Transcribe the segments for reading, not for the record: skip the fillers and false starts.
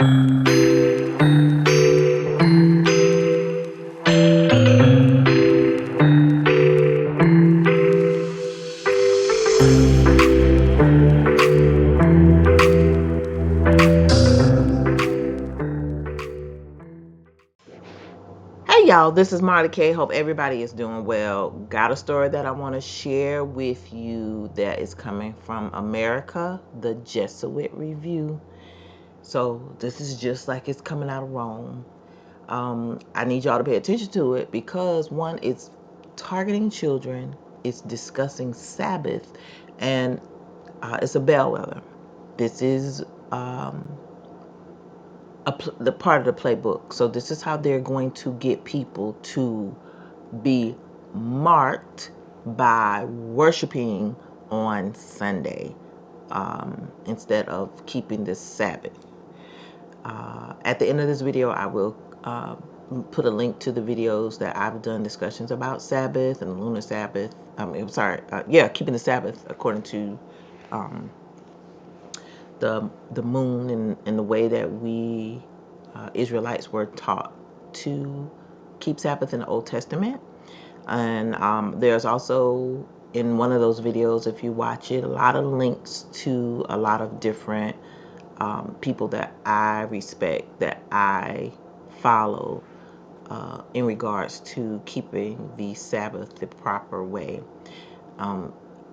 Hey y'all, this is Marty K. Hope everybody is doing well. Got a story that I want to share with you that is coming from America, the Jesuit Review. So this is just like it's coming out of Rome. I need y'all to pay attention to it because one, it's targeting children, it's discussing Sabbath, and it's a bellwether. This is the part of the playbook. So this is how they're going to get people to be marked by worshiping on Sunday instead of keeping the Sabbath. At the end of this video, I will put a link to the videos that I've done discussions about Sabbath and the lunar Sabbath. Keeping the Sabbath according to the moon and the way that we Israelites were taught to keep Sabbath in the Old Testament. And there's also in one of those videos, if you watch it, a lot of links to a lot of different people that I respect, that I follow in regards to keeping the Sabbath the proper way.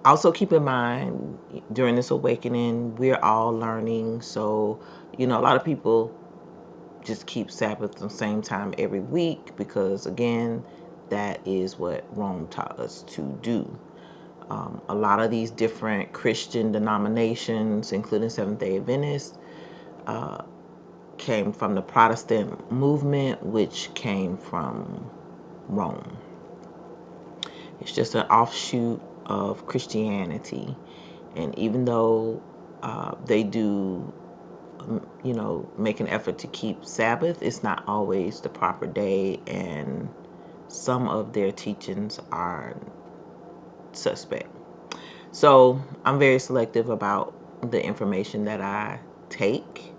Also keep in mind, during this awakening, we're all learning. So, a lot of people just keep Sabbath the same time every week because, again, that is what Rome taught us to do. A lot of these different Christian denominations, including Seventh-day Adventists, came from the Protestant movement, which came from Rome. It's just an offshoot of Christianity. And even though they do, make an effort to keep Sabbath, it's not always the proper day, and some of their teachings are suspect. So I'm very selective about the information that I take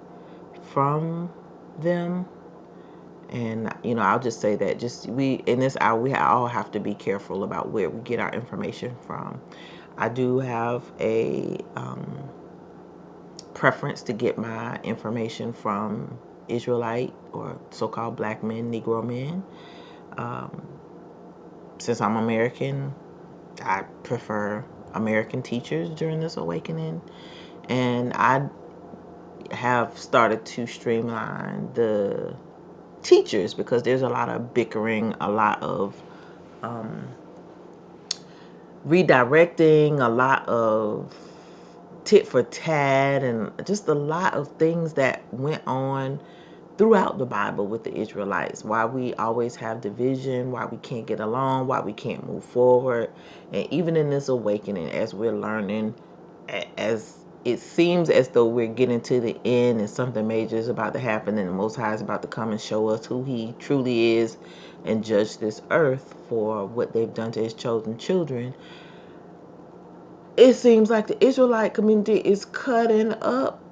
from them. And I'll just say that we in this hour we all have to be careful about where we get our information from. I do have a preference to get my information from Israelite or so-called black men, Negro men. Since I'm American, I prefer American teachers during this awakening, and I have started to streamline the teachers because there's a lot of bickering, a lot of redirecting, a lot of tit for tat, and just a lot of things that went on throughout the Bible with the Israelites. Why we always have division, why we can't get along, why we can't move forward. And even in this awakening, as we're learning, as it seems as though we're getting to the end and something major is about to happen and the Most High is about to come and show us who he truly is and judge this earth for what they've done to his chosen children, it seems like the Israelite community is cutting up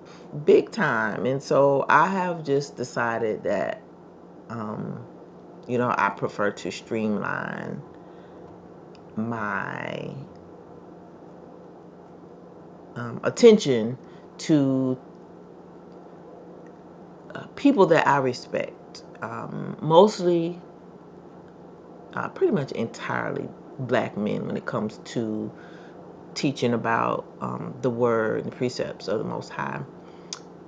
big time. And so I have just decided that, I prefer to streamline my attention to people that I respect. Mostly, pretty much entirely black men when it comes to teaching about the word and the precepts of the Most High.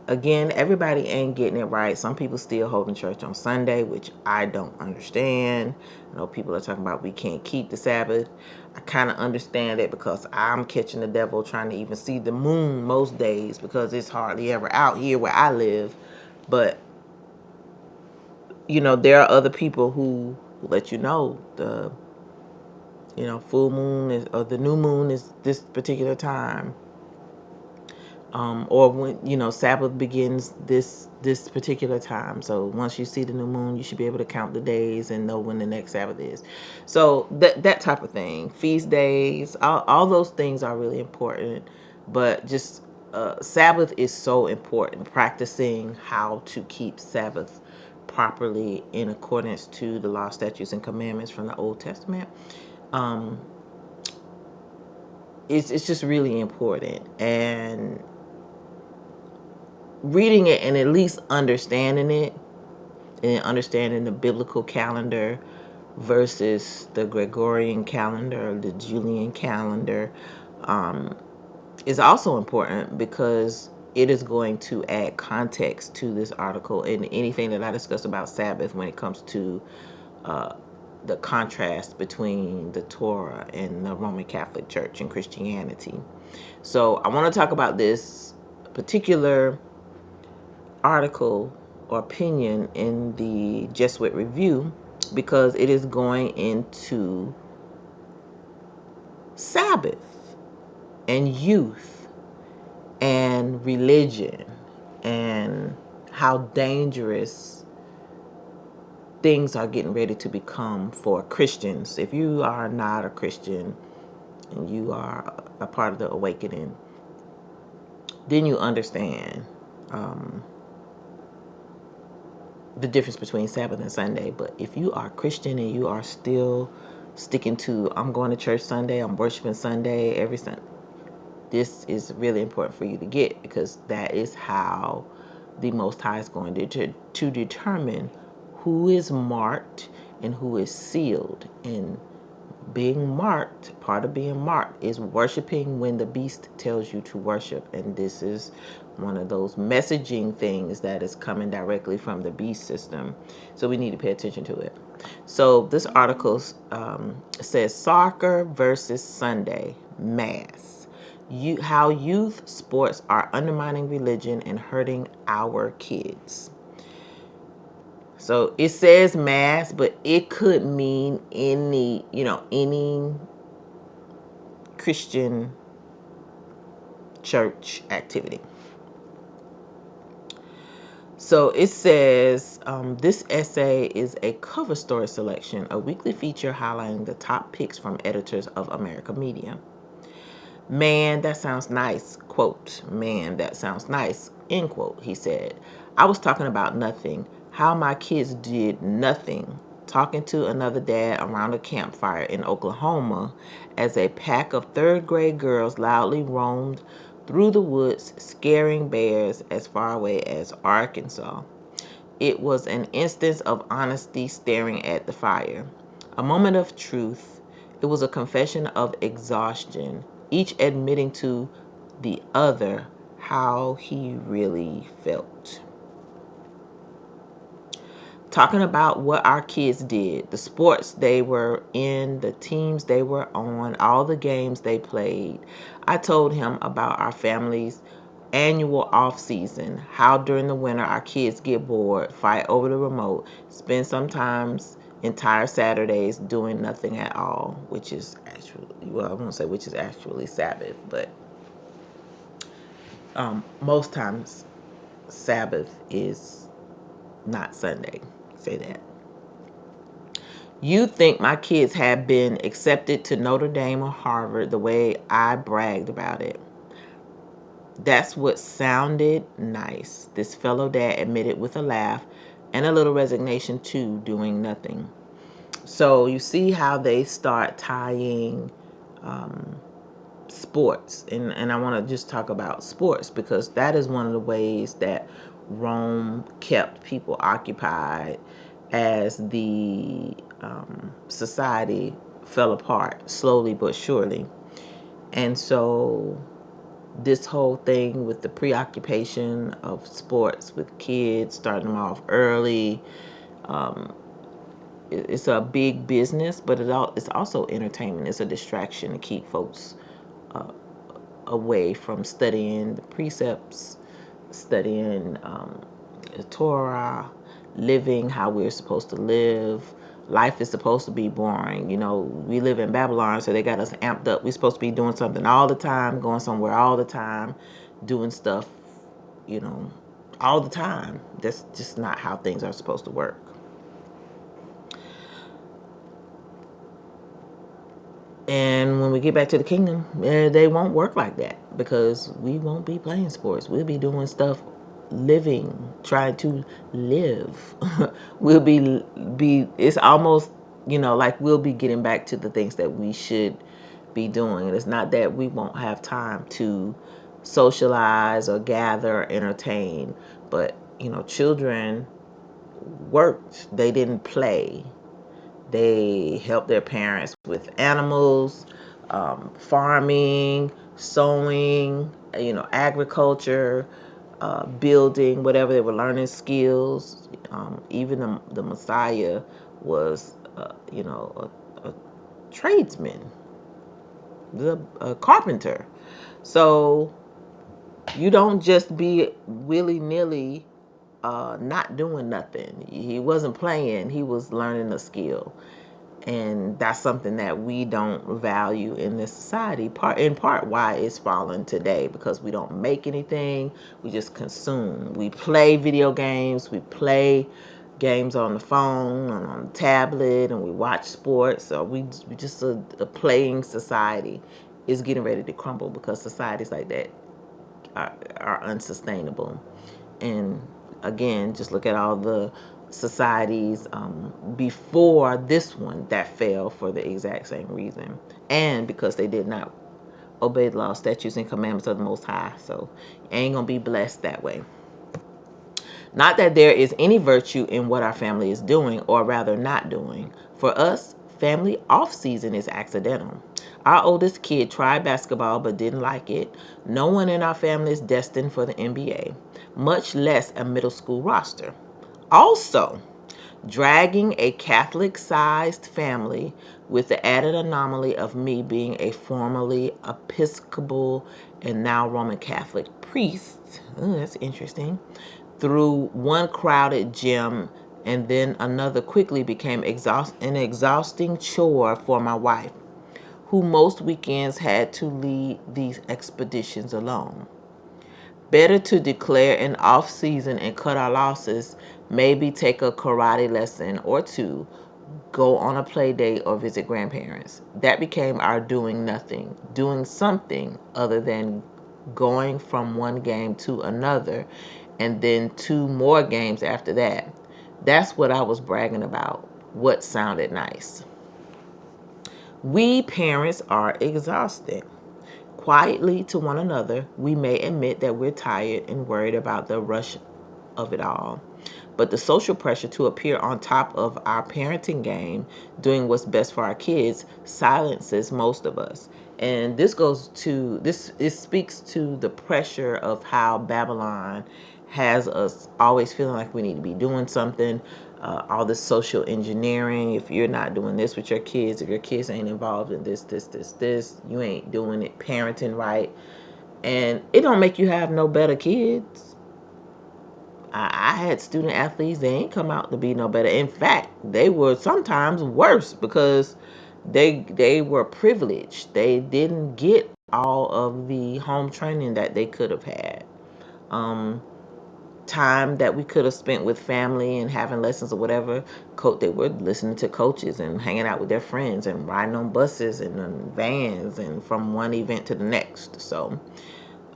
Again, everybody ain't getting it right. Some people still holding church on Sunday, which I don't understand. I know people are talking about we can't keep the Sabbath. I kind of understand it because I'm catching the devil trying to even see the moon most days because it's hardly ever out here where I live. But, there are other people who let the full moon is, or the new moon is this particular time. Or when Sabbath begins this particular time. So once you see the new moon, you should be able to count the days and know when the next Sabbath is. So that type of thing, feast days, all those things are really important. But just Sabbath is so important. Practicing how to keep Sabbath properly in accordance to the law, statutes, and commandments from the Old Testament. Um, it's just really important. And reading it and at least understanding it and understanding the biblical calendar versus the Gregorian calendar, the Julian calendar, um, is also important because it is going to add context to this article and anything that I discuss about Sabbath when it comes to uh, the contrast between the Torah and the Roman Catholic Church and Christianity. So I want to talk about this particular article or opinion in the Jesuit Review because it is going into Sabbath and youth and religion and how dangerous things are getting ready to become for Christians. If you are not a Christian and you are a part of the awakening, then you understand um, the difference between Sabbath and Sunday. But if you are Christian and you are still sticking to, I'm going to church Sunday, I'm worshiping Sunday every Sunday, this is really important for you to get because that is how the Most High is going to determine who is marked and who is sealed. And being marked, part of being marked is worshiping when the beast tells you to worship. And this is one of those messaging things that is coming directly from the beast system. So we need to pay attention to it. So this article says soccer versus Sunday, mass. How youth sports are undermining religion and hurting our kids. So it says mass, but it could mean any Christian church activity. So it says this essay is a cover story selection, a weekly feature highlighting the top picks from editors of America Media. Man, that sounds nice, quote. Man, that sounds nice, end quote, he said. I was talking about nothing. How my kids did nothing. Talking to another dad around a campfire in Oklahoma as a pack of third grade girls loudly roamed through the woods, scaring bears as far away as Arkansas. It was an instance of honesty staring at the fire. A moment of truth. It was a confession of exhaustion, each admitting to the other how he really felt. Talking about what our kids did, the sports they were in, the teams they were on, all the games they played. I told him about our family's annual off season, how during the winter our kids get bored, fight over the remote, spend sometimes entire Saturdays doing nothing at all, which is actually, well, I won't say which is actually Sabbath, but most times Sabbath is not Sunday. Say that. You think my kids had been accepted to Notre Dame or Harvard the way I bragged about it. That's what sounded nice, this fellow dad admitted with a laugh and a little resignation to doing nothing. So you see how they start tying sports. And I want to just talk about sports because that is one of the ways that Rome kept people occupied as the society fell apart slowly but surely. And so this whole thing with the preoccupation of sports with kids, starting them off early, um, it's a big business, but it's also entertainment. It's a distraction to keep folks uh, away from studying the precepts, studying the Torah, living how we're supposed to live. Life is supposed to be boring. We live in Babylon, so they got us amped up. We're supposed to be doing something all the time, going somewhere all the time, doing stuff, you know, all the time. That's just not how things are supposed to work. And when we get back to the kingdom, they won't work like that because we won't be playing sports. We'll be doing stuff, living, trying to live. we'll be. It's almost like we'll be getting back to the things that we should be doing. And it's not that we won't have time to socialize or gather, entertain, but children worked. They didn't play. They help their parents with animals, farming, sewing, agriculture, building, whatever they were learning skills. Even the Messiah was, a tradesman, a carpenter. So you don't just be willy nilly not doing nothing. He wasn't playing, he was learning a skill. And that's something that we don't value in this society. In part why it's fallen today, because we don't make anything, we just consume. We play video games, we play games on the phone and on the tablet, and we watch sports. So we just a playing society is getting ready to crumble because societies like that are unsustainable. And again, just look at all the societies before this one that fell for the exact same reason, and because they did not obey the law, statutes, and commandments of the Most High. So you ain't gonna be blessed that way. Not that there is any virtue in what our family is doing, or rather not doing. For us, family off season is accidental. Our oldest kid tried basketball but didn't like it. No one in our family is destined for the NBA, much less a middle school roster. Also, dragging a Catholic-sized family with the added anomaly of me being a formerly Episcopal and now Roman Catholic priest. Ooh, that's interesting. Through one crowded gym and then another quickly became an exhausting chore for my wife, who most weekends had to lead these expeditions alone. Better to declare an off season and cut our losses, maybe take a karate lesson or two, go on a play date, or visit grandparents. That became our doing nothing, doing something other than going from one game to another and then two more games after that. That's what I was bragging about, what sounded nice. We parents are exhausted. Quietly to one another, we may admit that we're tired and worried about the rush of it all. But the social pressure to appear on top of our parenting game, doing what's best for our kids, silences most of us. And it speaks to the pressure of how Babylon has us always feeling like we need to be doing something. All this social engineering. If you're not doing this with your kids, if your kids ain't involved in this, you ain't doing it parenting right. And it don't make you have no better kids. I had student athletes, they ain't come out to be no better. In fact, they were sometimes worse because they were privileged. They didn't get all of the home training that they could have had. Time that we could have spent with family and having lessons or whatever. They were listening to coaches and hanging out with their friends and riding on buses and vans and from one event to the next. So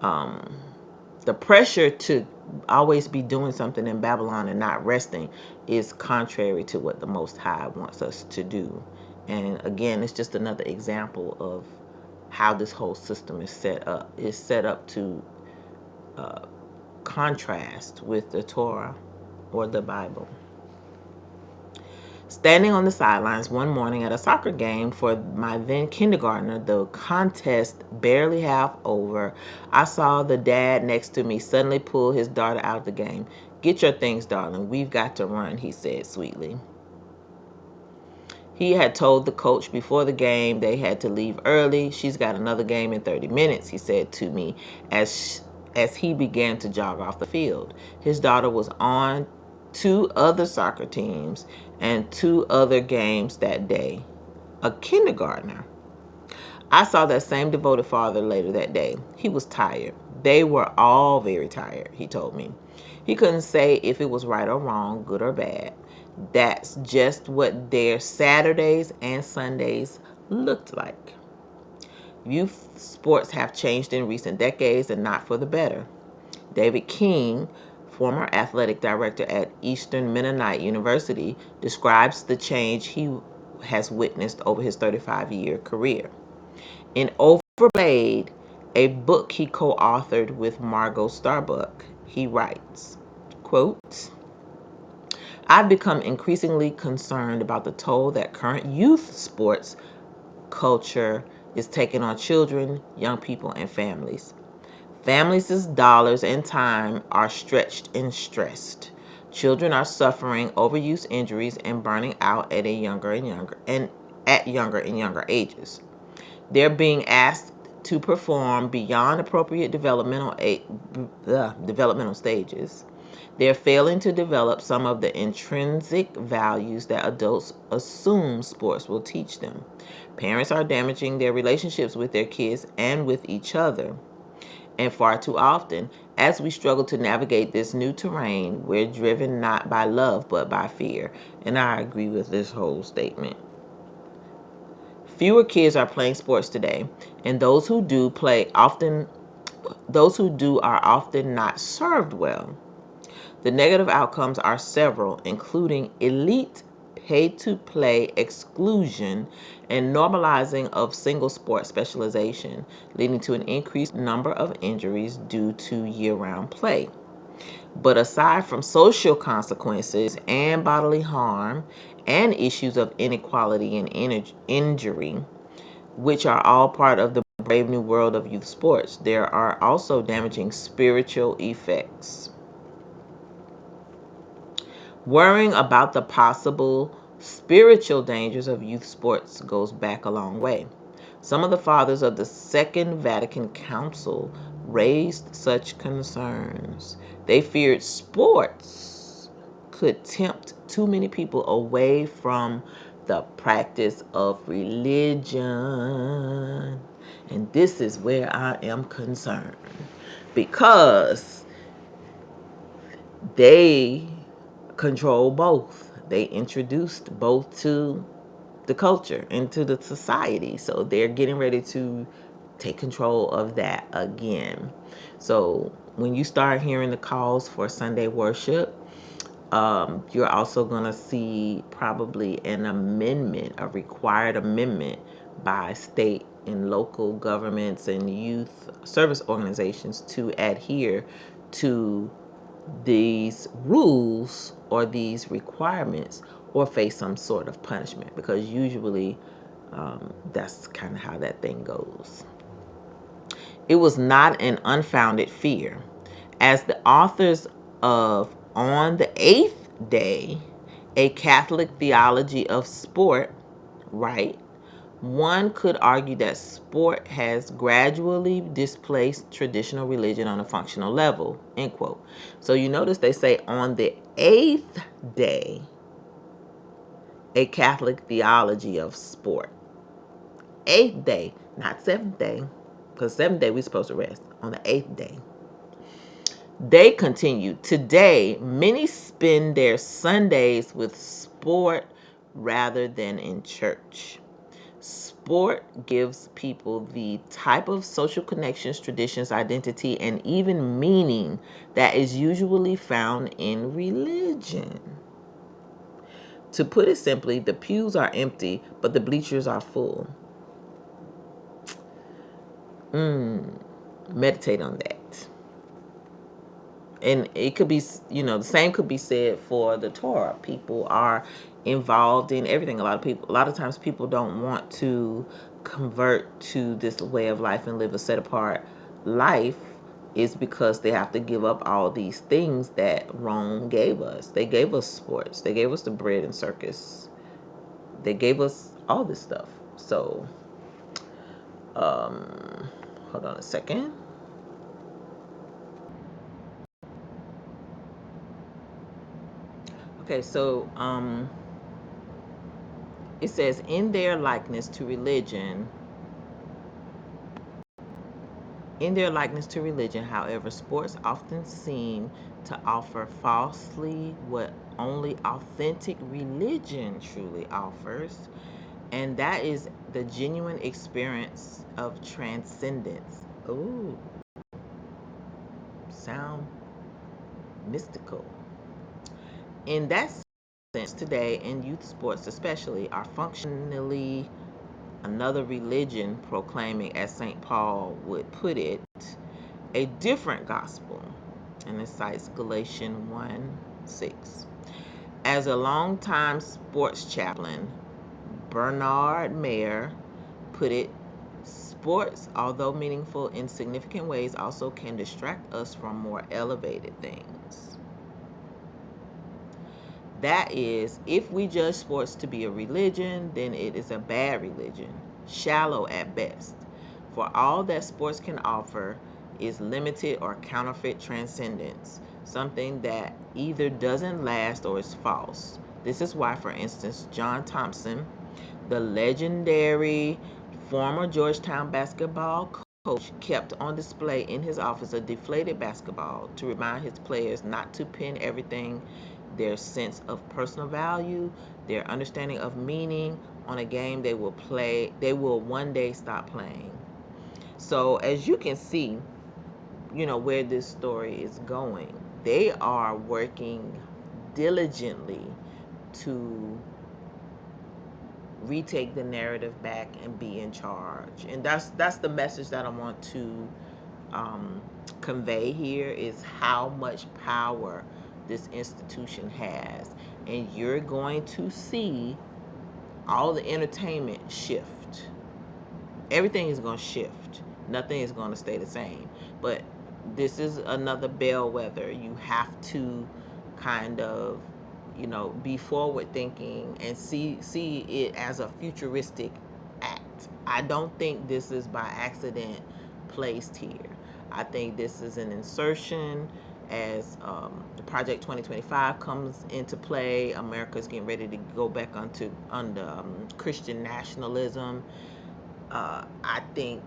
the pressure to always be doing something in Babylon and not resting is contrary to what the Most High wants us to do. And again, it's just another example of how this whole system is set up. It's set up to contrast with the Torah or the Bible. Standing on the sidelines one morning at a soccer game for my then kindergartner, the contest barely half over, I saw the dad next to me suddenly pull his daughter out of the game. "Get your things, darling. We've got to run," he said sweetly. He had told the coach before the game they had to leave early. "She's got another game in 30 minutes, he said to me as he began to jog off the field. His daughter was on two other soccer teams and two other games that day. A kindergartner. I saw that same devoted father later that day. He was tired. They were all very tired, he told me. He couldn't say if it was right or wrong, good or bad. That's just what their Saturdays and Sundays looked like. Youth sports have changed in recent decades and not for the better. David King, former athletic director at Eastern Mennonite University, describes the change he has witnessed over his 35-year career. In Overplayed, a book he co-authored with Margot Starbuck, he writes, quote, I've become increasingly concerned about the toll that current youth sports culture is taking on children, young people, and families. Families' dollars and time are stretched and stressed. Children are suffering overuse injuries and burning out at younger and younger ages. They're being asked to perform beyond appropriate developmental stages. They're failing to develop some of the intrinsic values that adults assume sports will teach them. Parents are damaging their relationships with their kids and with each other. And far too often, as we struggle to navigate this new terrain, we're driven not by love but by fear. And I agree with this whole statement. Fewer kids are playing sports today, and those who do are often not served well. The negative outcomes are several, including elite pay-to-play exclusion and normalizing of single sport specialization, leading to an increased number of injuries due to year-round play. But aside from social consequences and bodily harm and issues of inequality and injury, which are all part of the brave new world of youth sports, there are also damaging spiritual effects. Worrying about the possible spiritual dangers of youth sports goes back a long way. Some of the fathers of the Second Vatican Council raised such concerns. They feared sports could tempt too many people away from the practice of religion. And this is where I am concerned, because they control both. They introduced both to the culture and to the society. So they're getting ready to take control of that again. So when you start hearing the calls for Sunday worship, you're also going to see probably a required amendment by state and local governments and youth service organizations to adhere to these rules or these requirements or face some sort of punishment, because usually that's kind of how that thing goes. It was not an unfounded fear. As the authors of On the Eighth Day, A Catholic Theology of Sport write, one could argue that sport has gradually displaced traditional religion on a functional level, end quote. So you notice they say on the 8th day, a Catholic theology of sport. 8th day, not 7th day, because 7th day we're supposed to rest. On the 8th day. They continue, today, many spend their Sundays with sport rather than in church. Sport gives people the type of social connections, traditions, identity, and even meaning that is usually found in religion. To put it simply, the pews are empty, but the bleachers are full. Meditate on that. And it could be, the same could be said for the Torah. People are involved in everything. A lot of times people don't want to convert to this way of life and live a set apart life, is because they have to give up all these things that Rome gave us. They gave us sports, they gave us the bread and circus, they gave us all this stuff. So hold on a second. Okay, so it says, in their likeness to religion, however, sports often seem to offer falsely what only authentic religion truly offers. And that is the genuine experience of transcendence. Ooh, sound mystical. In that sense, today in youth sports especially are functionally another religion proclaiming, as St. Paul would put it, a different gospel. And it cites Galatians 1:6. As a longtime sports chaplain, Bernard Mayer put it, sports, although meaningful in significant ways, also can distract us from more elevated things. That is, if we judge sports to be a religion, then it is a bad religion, shallow at best. For all that sports can offer is limited or counterfeit transcendence, something that either doesn't last or is false. This is why, for instance, John Thompson, the legendary former Georgetown basketball coach, kept on display in his office a deflated basketball to remind his players not to pin everything, their sense of personal value, their understanding of meaning, on a game they will one day stop playing. So as you can see, where this story is going. They are working diligently to retake the narrative back and be in charge. And that's the message that I want to convey here, is how much power this institution has. And you're going to see all the entertainment shift. Everything is going to shift. Nothing is going to stay the same. But this is another bellwether. You have to kind of, be forward thinking and see it as a futuristic act. I don't think this is by accident placed here. I think this is an insertion as the Project 2025 comes into play. America's getting ready to go back under Christian nationalism. I think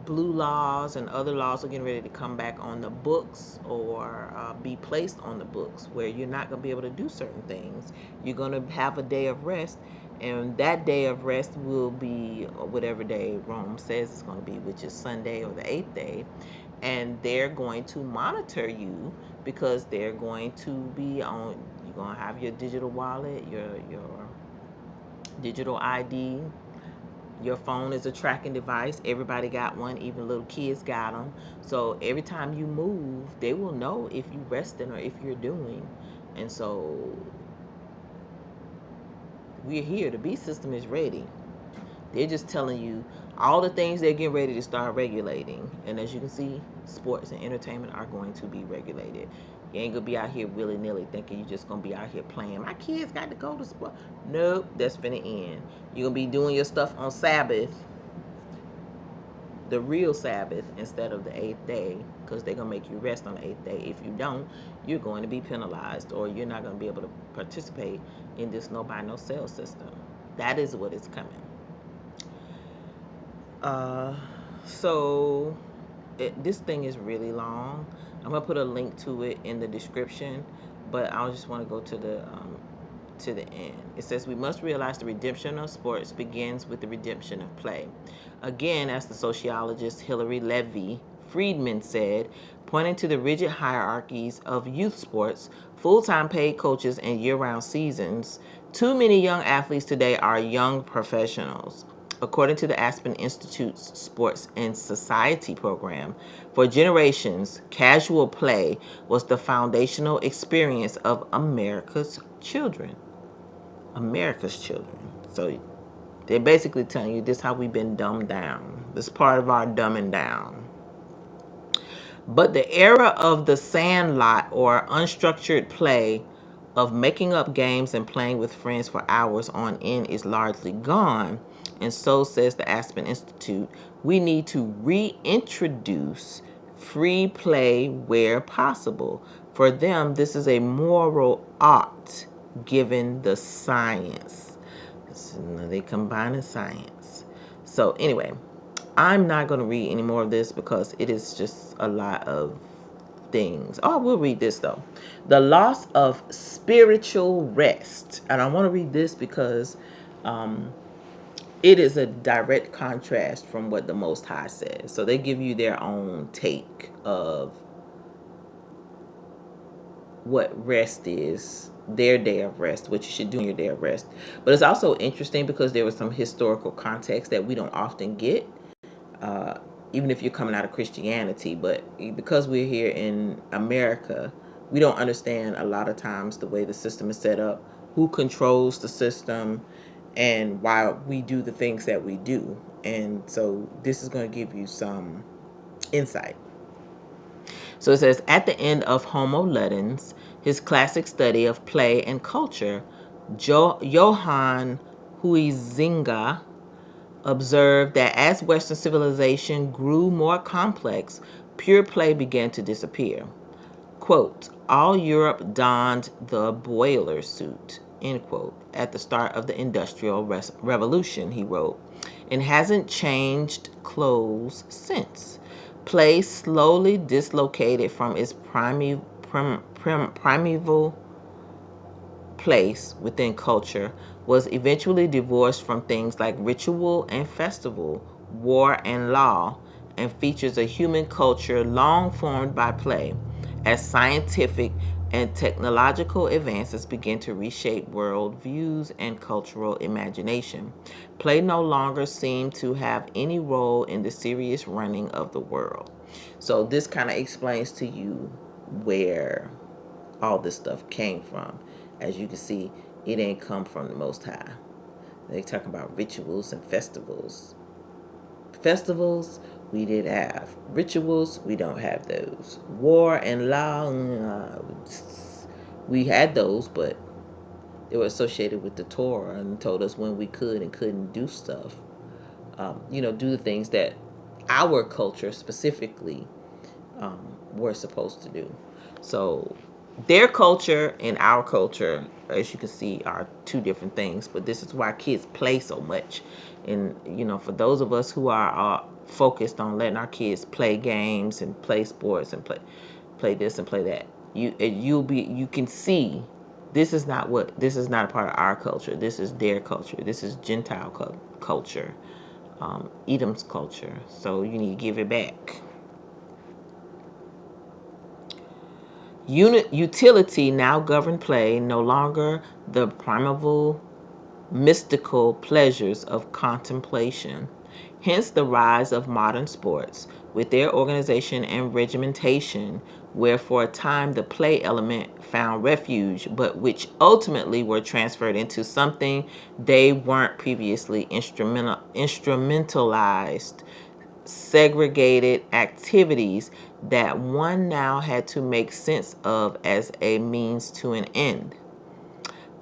blue laws and other laws are getting ready to come back on the books, or be placed on the books, where you're not going to be able to do certain things. You're going to have a day of rest, and that day of rest will be whatever day Rome says it's going to be, which is Sunday or the eighth day. And they're going to monitor you, because they're going to be on, you're going to have your digital wallet, your digital ID. Your phone is a tracking device. Everybody got one, even little kids got them. So every time you move, they will know if you're resting or if you're doing. And so we're here. The B system is ready. They're just telling you all the things they're getting ready to start regulating. And as you can see, sports and entertainment are going to be regulated. You ain't gonna be out here willy-nilly thinking you're just gonna be out here playing. My kids got to go to sport. Nope, that's finna end. You're gonna be doing your stuff on Sabbath, the real Sabbath, instead of the eighth day, because they're going to make you rest on the eighth day. If you don't, you're going to be penalized, or you're not going to be able to participate in this no buy no sell system. That is what is coming. So this thing is really long. I'm going to put a link to it in the description, but I just want to go to the end. It says, we must realize the redemption of sports begins with the redemption of play. Again, as the sociologist Hilary Levy Friedman said, pointing to the rigid hierarchies of youth sports, full-time paid coaches, and year-round seasons, too many young athletes today are young professionals. According to the Aspen Institute's Sports and Society program, for generations, casual play was the foundational experience of America's children. America's children. So they're basically telling you this is how we've been dumbed down. This is part of our dumbing down. But the era of the sandlot, or unstructured play, of making up games and playing with friends for hours on end, is largely gone. And so says the Aspen Institute, we need to reintroduce free play where possible. For them, this is a moral ought, given the science. So they combine the science. So anyway, I'm not going to read any more of this because it is just a lot of things. Oh, we'll read this though. The loss of spiritual rest. And I want to read this because it is a direct contrast from what the Most High says. So they give you their own take of what rest is, their day of rest, what you should do on your day of rest. But it's also interesting because there was some historical context that we don't often get, uh, even if you're coming out of Christianity. But because we're here in America, we don't understand a lot of times the way the system is set up, who controls the system, and why we do the things that we do. And so this is going to give you some insight. So it says, at the end of Homo Ludens, his classic study of play and culture, Johann Huizinga observed that as Western civilization grew more complex, pure play began to disappear. Quote, all Europe donned the boiler suit, end quote, at the start of the Industrial Revolution, he wrote, and hasn't changed clothes since. Play slowly dislocated from its primeval place within culture, was eventually divorced from things like ritual and festival, war and law, and features a human culture long formed by play, as scientific and technological advances begin to reshape world views and cultural imagination. Play no longer seemed to have any role in the serious running of the world. So this kind of explains to you where all this stuff came from. As you can see, it ain't come from the Most High. They talk about rituals and festivals. Festivals, we did have. Rituals, we don't have those. War and law, we had those, but they were associated with the Torah and told us when we could and couldn't do stuff. Do the things that our culture specifically were supposed to do. So their culture and our culture, as you can see, are two different things. But this is why kids play so much. And for those of us who are focused on letting our kids play games and play sports and play this and play that, you can see this is not a part of our culture. This is their culture. This is Gentile culture, Edom's culture. So you need to give it back. Utility now govern play, no longer the primeval mystical pleasures of contemplation. Hence the rise of modern sports, with their organization and regimentation, where for a time the play element found refuge, but which ultimately were transferred into something they weren't previously instrumentalized, segregated activities that one now had to make sense of as a means to an end.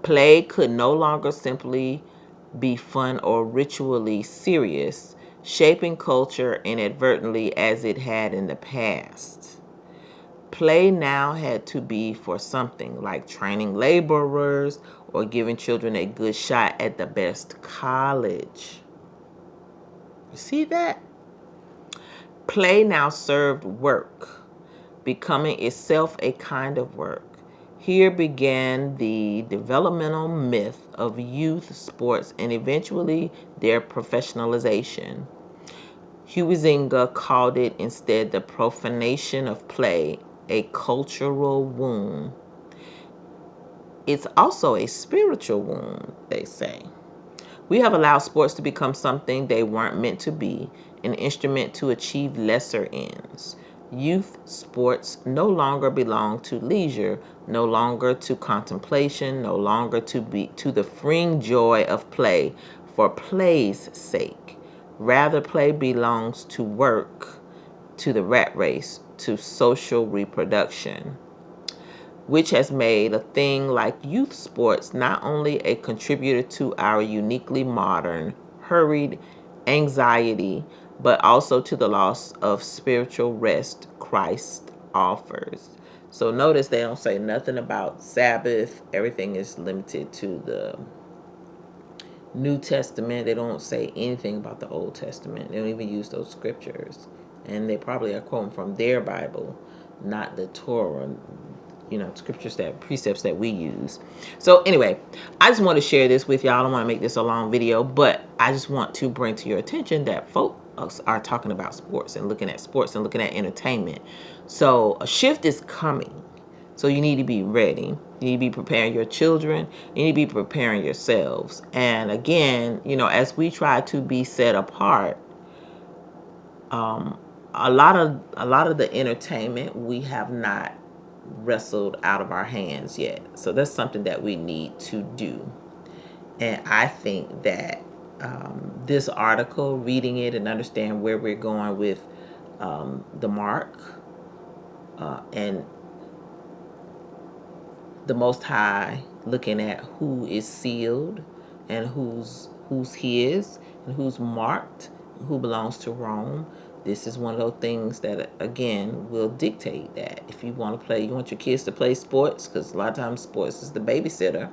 Play could no longer simply be fun or ritually serious, shaping culture inadvertently as it had in the past. Play now had to be for something like training laborers or giving children a good shot at the best college. You see that? Play now served work, becoming itself a kind of work. Here began the developmental myth of youth sports and eventually their professionalization. Huizinga called it instead the profanation of play, a cultural wound. It's also a spiritual wound, they say. We have allowed sports to become something they weren't meant to be, an instrument to achieve lesser ends. Youth sports no longer belong to leisure, no longer to contemplation, no longer to the freeing joy of play for play's sake. Rather, play belongs to work, to the rat race, to social reproduction, which has made a thing like youth sports not only a contributor to our uniquely modern, hurried anxiety, but also to the loss of spiritual rest Christ offers. So notice they don't say nothing about Sabbath. Everything is limited to the New Testament. They don't say anything about the Old Testament. They don't even use those scriptures. And they probably are quoting from their Bible, not the Torah, scriptures, that precepts that we use. So anyway, I just want to share this with y'all. I don't want to make this a long video, but I just want to bring to your attention that folks are talking about sports and looking at entertainment. So a shift is coming. So you need to be ready. You need to be preparing your children. You need to be preparing yourselves. And again, as we try to be set apart, um, a lot of the entertainment we have not wrestled out of our hands yet. So that's something that we need to do. And I think that this article, reading it and understand where we're going with the mark and the Most High, looking at who is sealed and who's his and who's marked, who belongs to Rome. This is one of those things that again will dictate that if you want to play, you want your kids to play sports, because a lot of times sports is the babysitter.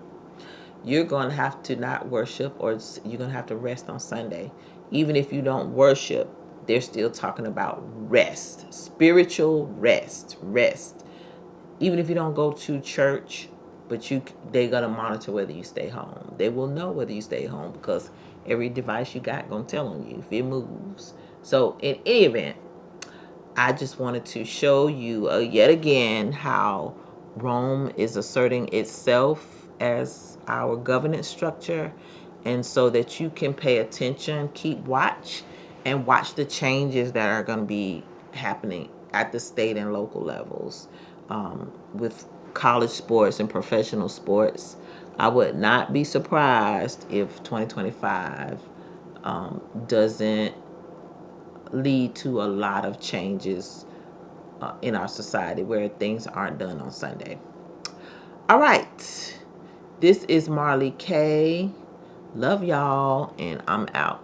You're going to have to not worship, or you're going to have to rest on Sunday. Even if you don't worship, they're still talking about rest, spiritual rest. Even if you don't go to church, but they're gonna monitor whether you stay home. They will know whether you stay home, because every device you got gonna tell on you if it moves. So in any event, I just wanted to show you yet again how Rome is asserting itself as our governance structure, and so that you can pay attention, keep watch, and watch the changes that are going to be happening at the state and local levels with college sports and professional sports. I would not be surprised if 2025 doesn't lead to a lot of changes in our society where things aren't done on Sunday. All right. This is Marley K. Love y'all, and I'm out.